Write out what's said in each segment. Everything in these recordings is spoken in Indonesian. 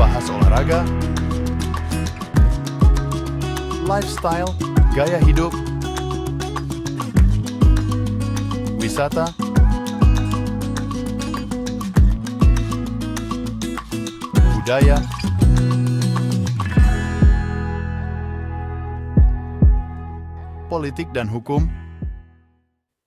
bahas olahraga, lifestyle, gaya hidup, wisata, budaya, politik dan hukum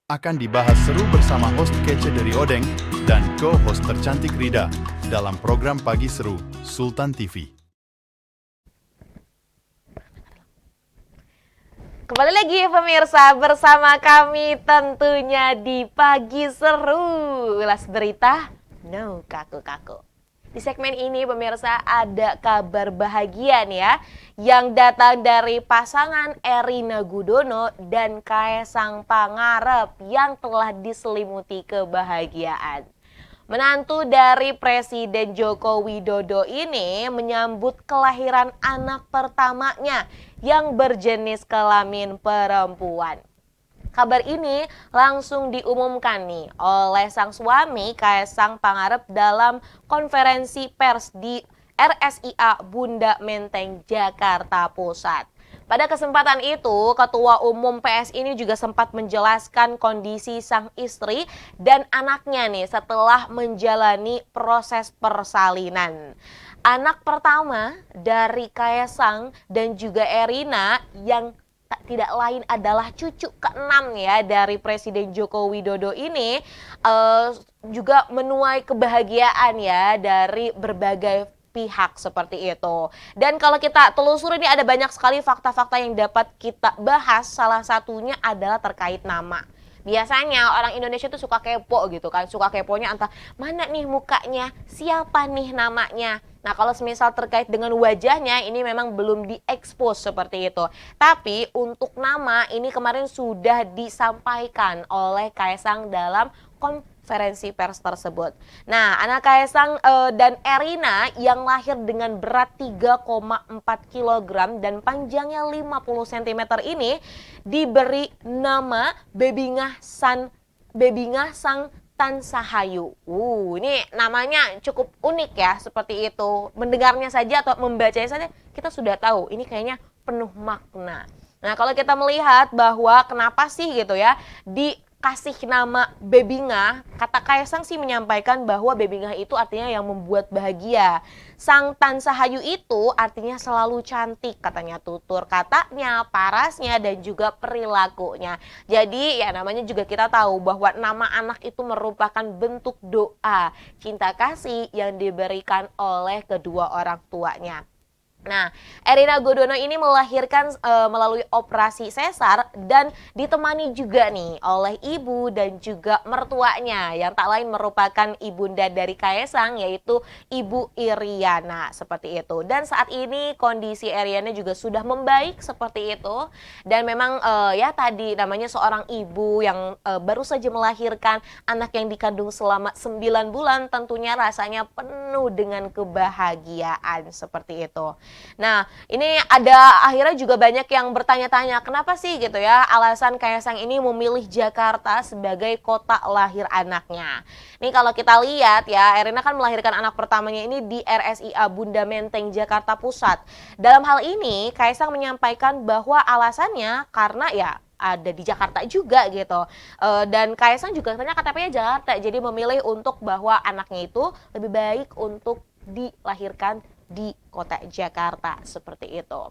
akan dibahas seru bersama host kece dari Odeng dan co-host tercantik Rida dalam program Pagi Seru Sultan TV. Kembali lagi pemirsa bersama kami tentunya di Pagi Seru. Ulas berita, no kaku-kaku. Di segmen ini pemirsa ada kabar bahagia nih ya, yang datang dari pasangan Erina Gudono dan Kaesang Pangarep yang telah diselimuti kebahagiaan. Menantu dari Presiden Joko Widodo ini menyambut kelahiran anak pertamanya yang berjenis kelamin perempuan. Kabar ini langsung diumumkan nih oleh sang suami Kaesang Pangarep dalam konferensi pers di RSIA Bunda Menteng, Jakarta Pusat. Pada kesempatan itu, Ketua Umum PS ini juga sempat menjelaskan kondisi sang istri dan anaknya nih setelah menjalani proses persalinan. Anak pertama dari Kaesang dan juga Erina yang tidak lain adalah cucu ke-6 ya dari Presiden Joko Widodo ini juga menuai kebahagiaan ya dari berbagai pihak seperti itu. Dan kalau kita telusuri ini ada banyak sekali fakta-fakta yang dapat kita bahas, salah satunya adalah terkait nama. Biasanya orang Indonesia tuh suka kepo gitu kan, suka keponya entah mana nih mukanya, siapa nih namanya. Nah kalau semisal terkait dengan wajahnya ini memang belum diekspos seperti itu. Tapi untuk nama ini kemarin sudah disampaikan oleh Kaesang dalam konferensi pers tersebut. Nah, anak Kaesang dan Erina yang lahir dengan berat 3,4 kg dan panjangnya 50 cm ini diberi nama Bebingah Sang Tan Sahayu. Ini namanya cukup unik ya, seperti itu. Mendengarnya saja atau membacanya saja kita sudah tahu ini kayaknya penuh makna. Nah, kalau kita melihat bahwa kenapa sih gitu ya dikasih nama Bebingah, kata Kaesang sih menyampaikan bahwa Bebingah itu artinya yang membuat bahagia. Sang Tan Sahayu itu artinya selalu cantik, katanya tutur katanya, parasnya, dan juga perilakunya. Jadi ya namanya juga kita tahu bahwa nama anak itu merupakan bentuk doa, cinta kasih yang diberikan oleh kedua orang tuanya. Nah, Erina Gudono ini melahirkan melalui operasi sesar dan ditemani juga nih oleh ibu dan juga mertuanya yang tak lain merupakan ibunda dari Kaesang yaitu Ibu Iriana seperti itu. Dan saat ini kondisi Iriana juga sudah membaik seperti itu dan memang ya tadi namanya seorang ibu yang baru saja melahirkan anak yang dikandung selama 9 bulan tentunya rasanya penuh dengan kebahagiaan seperti itu. Nah, ini ada akhirnya juga banyak yang bertanya-tanya kenapa sih gitu ya alasan Kaesang ini memilih Jakarta sebagai kota lahir anaknya. Nih kalau kita lihat ya, Erina kan melahirkan anak pertamanya ini di RSIA Bunda Menteng, Jakarta Pusat. Dalam hal ini, Kaesang menyampaikan bahwa alasannya karena ya ada di Jakarta juga gitu. Dan Kaesang juga katanya KTP-nya Jakarta, jadi memilih untuk bahwa anaknya itu lebih baik untuk dilahirkan di kota Jakarta seperti itu.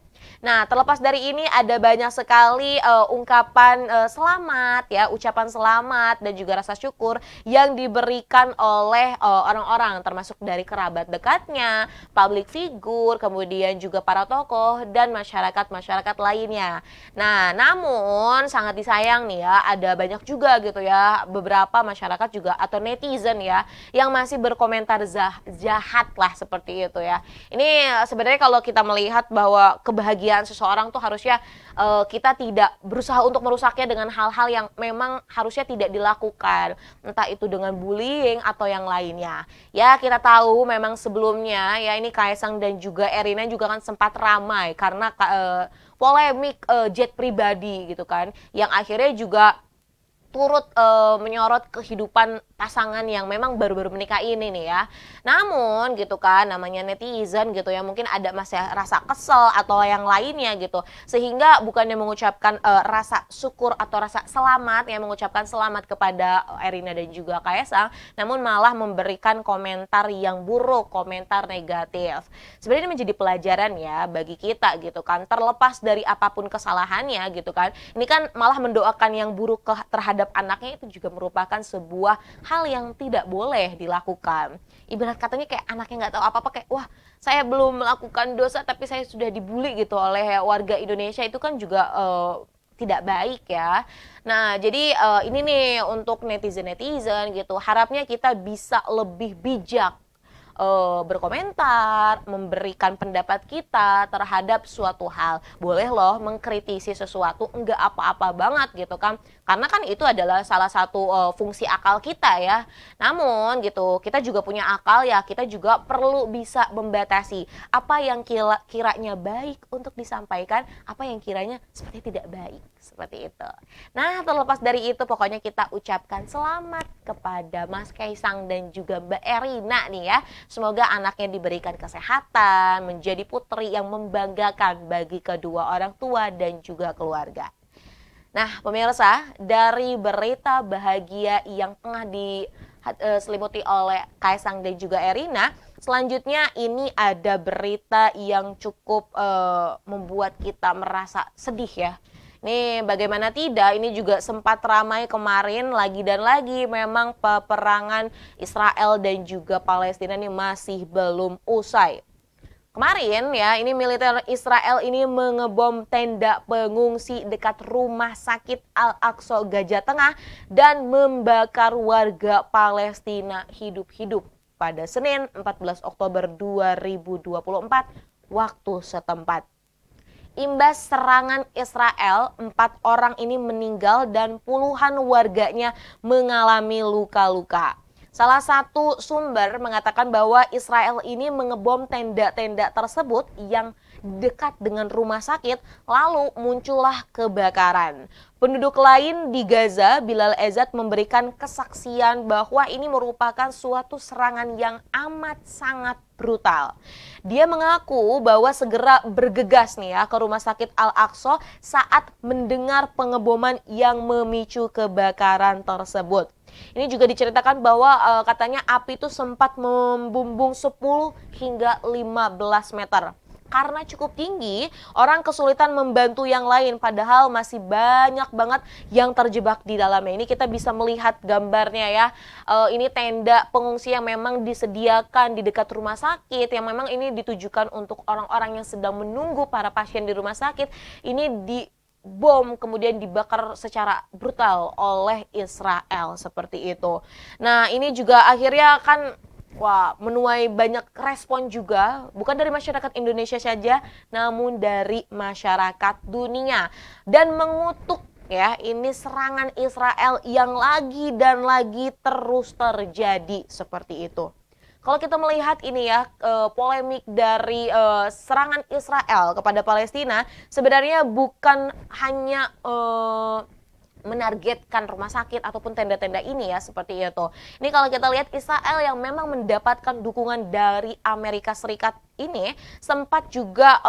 Nah, terlepas dari ini ada banyak sekali ungkapan selamat ya, ucapan selamat dan juga rasa syukur yang diberikan oleh orang-orang termasuk dari kerabat dekatnya, public figure, kemudian juga para tokoh dan masyarakat lainnya. Nah, namun sangat disayang nih ya, ada banyak juga gitu ya beberapa masyarakat juga atau netizen ya yang masih berkomentar jahat lah seperti itu ya. Ini sebenarnya kalau kita melihat bahwa kebahagiaan seseorang tuh harusnya kita tidak berusaha untuk merusaknya dengan hal-hal yang memang harusnya tidak dilakukan, entah itu dengan bullying atau yang lainnya. Ya kita tahu memang sebelumnya ya ini Kaesang dan juga Erina juga kan sempat ramai karena polemik jet pribadi gitu kan, yang akhirnya juga turut menyorot kehidupan pasangan yang memang baru-baru menikah ini nih ya. Namun gitu kan, namanya netizen gitu ya, mungkin ada masih rasa kesel atau yang lainnya gitu. Sehingga bukannya mengucapkan rasa syukur atau rasa selamat, ya mengucapkan selamat kepada Erina dan juga Kaesang, namun malah memberikan komentar yang buruk, komentar negatif. Sebenarnya ini menjadi pelajaran ya bagi kita gitu kan, terlepas dari apapun kesalahannya gitu kan. Ini kan malah mendoakan yang buruk terhadap anaknya, itu juga merupakan sebuah hal yang tidak boleh dilakukan. Ibarat katanya kayak anaknya nggak tahu apa-apa, kayak wah saya belum melakukan dosa tapi saya sudah dibully gitu oleh warga Indonesia, itu kan juga tidak baik ya. Nah jadi ini nih untuk netizen-netizen gitu, harapnya kita bisa lebih bijak berkomentar, memberikan pendapat kita terhadap suatu hal. Boleh loh mengkritisi sesuatu, enggak apa-apa banget gitu kan. Karena kan itu adalah salah satu fungsi akal kita ya. Namun gitu, kita juga punya akal ya, kita juga perlu bisa membatasi apa yang kiranya baik untuk disampaikan, apa yang kiranya seperti tidak baik, seperti itu. Nah, terlepas dari itu pokoknya kita ucapkan selamat kepada Mas Kaesang dan juga Mbak Erina nih ya. Semoga anaknya diberikan kesehatan, menjadi putri yang membanggakan bagi kedua orang tua dan juga keluarga. Nah, pemirsa, dari berita bahagia yang tengah diselimuti oleh Kaesang dan juga Erina, selanjutnya ini ada berita yang cukup membuat kita merasa sedih ya. Nih bagaimana tidak, ini juga sempat ramai kemarin lagi dan lagi, memang peperangan Israel dan juga Palestina ini masih belum usai. Kemarin ya, ini militer Israel ini mengebom tenda pengungsi dekat rumah sakit Al-Aqsa Gazah Tengah dan membakar warga Palestina hidup-hidup pada Senin 14 Oktober 2024 waktu setempat. Imbas serangan Israel, 4 orang ini meninggal dan puluhan warganya mengalami luka-luka. Salah satu sumber mengatakan bahwa Israel ini mengebom tenda-tenda tersebut yang dekat dengan rumah sakit, lalu muncullah kebakaran. Penduduk lain di Gaza, Bilal Ezzat, memberikan kesaksian bahwa ini merupakan suatu serangan yang amat sangat brutal. Dia mengaku bahwa segera bergegas nih ya ke rumah sakit Al-Aqsa saat mendengar pengeboman yang memicu kebakaran tersebut. Ini juga diceritakan bahwa katanya api itu sempat membumbung 10 hingga 15 meter. Karena cukup tinggi, orang kesulitan membantu yang lain, padahal masih banyak banget yang terjebak di dalamnya. Ini kita bisa melihat gambarnya ya. Ini tenda pengungsi yang memang disediakan di dekat rumah sakit, yang memang ini ditujukan untuk orang-orang yang sedang menunggu para pasien di rumah sakit. Ini bom kemudian dibakar secara brutal oleh Israel seperti itu. Nah ini juga akhirnya kan menuai banyak respon juga, bukan dari masyarakat Indonesia saja, namun dari masyarakat dunia. Dan mengutuk ya, ini serangan Israel yang lagi dan lagi terus terjadi seperti itu. Kalau kita melihat ini ya, polemik dari serangan Israel kepada Palestina sebenarnya bukan hanya menargetkan rumah sakit ataupun tenda-tenda ini ya, seperti itu. Ini kalau kita lihat Israel yang memang mendapatkan dukungan dari Amerika Serikat ini sempat juga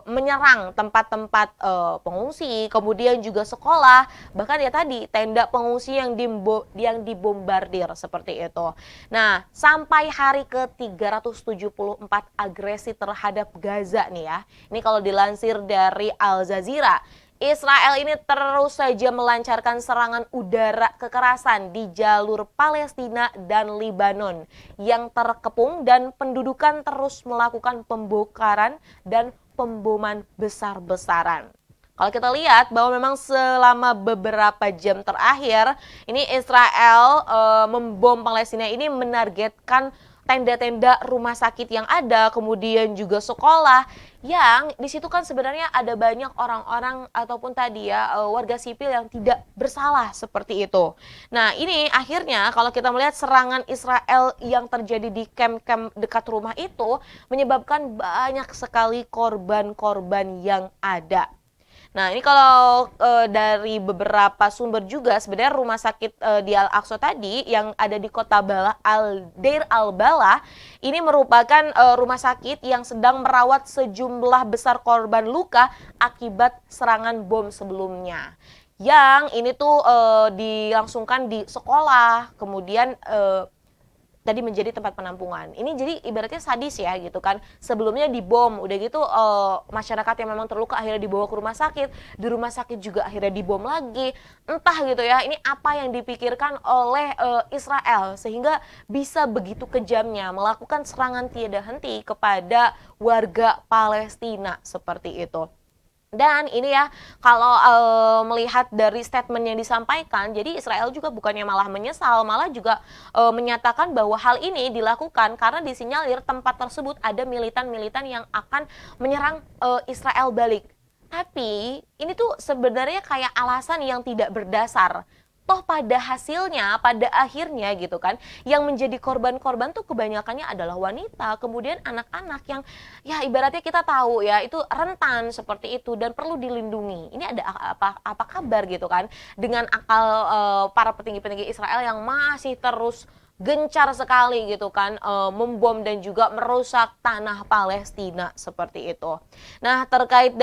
menyerang tempat-tempat pengungsi, kemudian juga sekolah, bahkan ya tadi tenda pengungsi yang dibombardir seperti itu. Nah, sampai hari ke-374 agresi terhadap Gaza nih ya. Ini kalau dilansir dari Al Jazeera, Israel ini terus saja melancarkan serangan udara kekerasan di jalur Palestina dan Lebanon yang terkepung, dan pendudukan terus melakukan pembongkaran dan pemboman besar-besaran. Kalau kita lihat bahwa memang selama beberapa jam terakhir ini Israel membom Palestina ini menargetkan tenda-tenda rumah sakit yang ada, kemudian juga sekolah, yang di situ kan sebenarnya ada banyak orang-orang ataupun tadi ya warga sipil yang tidak bersalah seperti itu. Nah ini akhirnya kalau kita melihat serangan Israel yang terjadi di kamp-kamp dekat rumah itu menyebabkan banyak sekali korban-korban yang ada. Nah, ini kalau dari beberapa sumber juga sebenarnya rumah sakit di Al-Aqsa tadi yang ada di kota Deir al-Balah ini merupakan rumah sakit yang sedang merawat sejumlah besar korban luka akibat serangan bom sebelumnya. Yang ini tuh dilangsungkan di sekolah, kemudian tadi menjadi tempat penampungan. Ini jadi ibaratnya sadis ya gitu kan. Sebelumnya dibom, udah gitu masyarakat yang memang terluka akhirnya dibawa ke rumah sakit. Di rumah sakit juga akhirnya dibom lagi. Entah gitu ya, ini apa yang dipikirkan oleh Israel sehingga bisa begitu kejamnya melakukan serangan tiada henti kepada warga Palestina seperti itu. Dan ini ya, kalau melihat dari statement yang disampaikan, jadi Israel juga bukannya malah menyesal, malah juga menyatakan bahwa hal ini dilakukan karena disinyalir tempat tersebut ada militan-militan yang akan menyerang Israel balik. Tapi ini tuh sebenarnya kayak alasan yang tidak berdasar. Toh pada hasilnya, pada akhirnya gitu kan, yang menjadi korban-korban tuh kebanyakannya adalah wanita, kemudian anak-anak yang ya ibaratnya kita tahu ya itu rentan seperti itu dan perlu dilindungi. Ini ada apa kabar gitu kan dengan akal para petinggi-petinggi Israel yang masih terus gencar sekali gitu kan membom dan juga merusak tanah Palestina seperti itu. Nah, terkait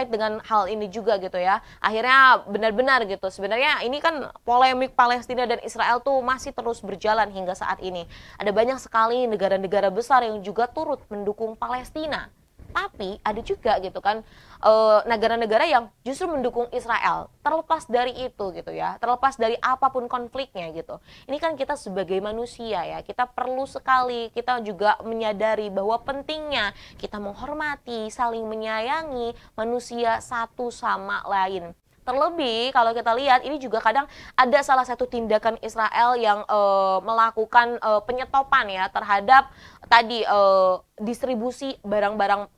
dengan hal ini juga gitu ya. Akhirnya benar-benar gitu. Sebenarnya ini kan polemik Palestina dan Israel tuh masih terus berjalan hingga saat ini. Ada banyak sekali negara-negara besar yang juga turut mendukung Palestina. Tapi ada juga gitu kan negara-negara yang justru mendukung Israel. Terlepas dari itu gitu ya, terlepas dari apapun konfliknya gitu. Ini kan kita sebagai manusia ya, kita perlu sekali kita juga menyadari bahwa pentingnya kita menghormati, saling menyayangi manusia satu sama lain. Terlebih kalau kita lihat ini juga kadang ada salah satu tindakan Israel yang melakukan penyetopan ya terhadap tadi distribusi barang-barang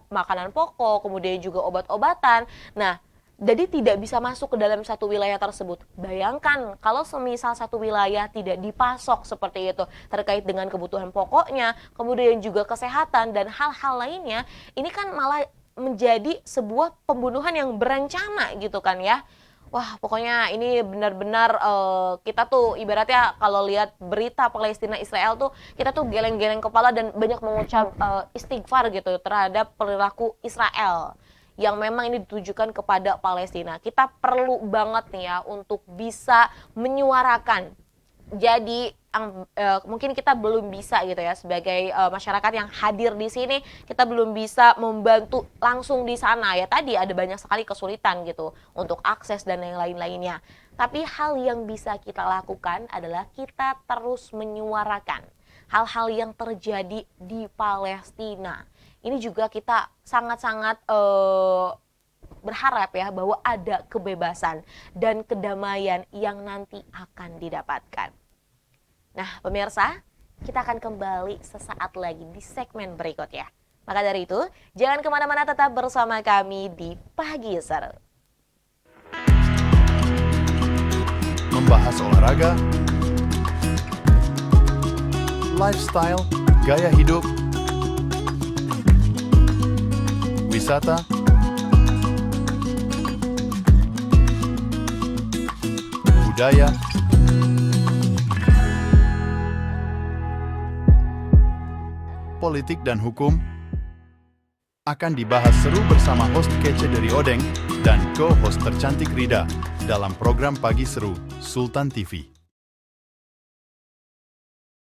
makanan pokok, kemudian juga obat-obatan. Nah, jadi tidak bisa masuk ke dalam satu wilayah tersebut. Bayangkan kalau semisal satu wilayah tidak dipasok seperti itu terkait dengan kebutuhan pokoknya, kemudian juga kesehatan dan hal-hal lainnya, ini kan malah menjadi sebuah pembunuhan yang berencana gitu kan ya. Wah, pokoknya ini benar-benar kita tuh ibaratnya kalau lihat berita Palestina Israel tuh kita tuh geleng-geleng kepala dan banyak mengucap istighfar gitu terhadap perilaku Israel yang memang ini ditujukan kepada Palestina. Kita perlu banget nih ya untuk bisa menyuarakan. Jadi mungkin kita belum bisa gitu ya sebagai masyarakat yang hadir di sini, kita belum bisa membantu langsung di sana ya, tadi ada banyak sekali kesulitan gitu untuk akses dan yang lain-lainnya. Tapi hal yang bisa kita lakukan adalah kita terus menyuarakan hal-hal yang terjadi di Palestina. Ini juga kita sangat-sangat berharap ya bahwa ada kebebasan dan kedamaian yang nanti akan didapatkan. Nah, pemirsa, kita akan kembali sesaat lagi di segmen berikutnya. Maka dari itu, jangan kemana-mana, tetap bersama kami di Pagi Seru. Membahas olahraga, lifestyle, gaya hidup, wisata, budaya, politik dan hukum akan dibahas seru bersama host kece dari Odeng dan co-host tercantik Rida dalam program Pagi Seru Sultan TV.